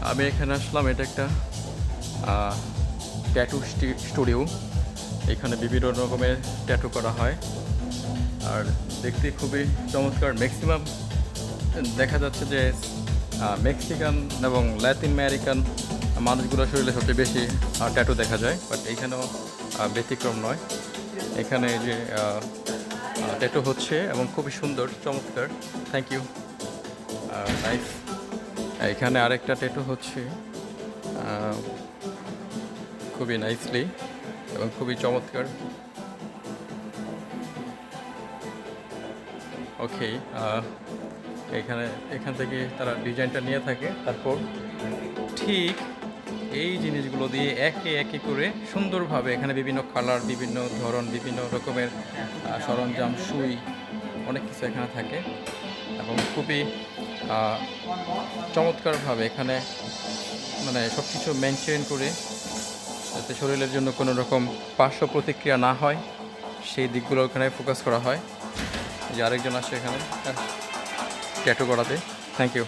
আমি এখানে আসলাম, এটা একটা ট্যাটু স্টুডিও। এখানে বিভিন্ন রকমের ট্যাটু করা হয় আর দেখতে খুবই চমৎকার। ম্যাক্সিমাম দেখা যাচ্ছে যে মেক্সিকান এবং ল্যাটিন আমেরিকান মানুষগুলোর শরীরে সবচেয়ে বেশি ট্যাটু দেখা যায়, বাট এইখানেও ব্যতিক্রম নয়। এখানে যে ট্যাটু হচ্ছে এবং খুবই সুন্দর চমৎকার। Thank you, nice. এখানে আরেকটা ট্যাটু হচ্ছে খুবই নাইসলি এবং খুবই চমৎকার। ওকে, এখান থেকে তারা ডিজাইনটা নিয়ে থাকে, তারপর ঠিক এই জিনিসগুলো দিয়ে একে একে করে সুন্দরভাবে এখানে বিভিন্ন কালার, বিভিন্ন ধরন, বিভিন্ন রকমের সরঞ্জাম, সুই, অনেক কিছু এখানে থাকে এবং খুবই চমৎকারভাবে এখানে মানে সব কিছু মেনটেন করে যাতে শরীরের জন্য কোনো রকম পার্শ্ব প্রতিক্রিয়া না হয় সেই দিকগুলো এখানে ফোকাস করা হয়। যে আরেকজন আসে এখানে ট্যাটু করাতে। Thank you.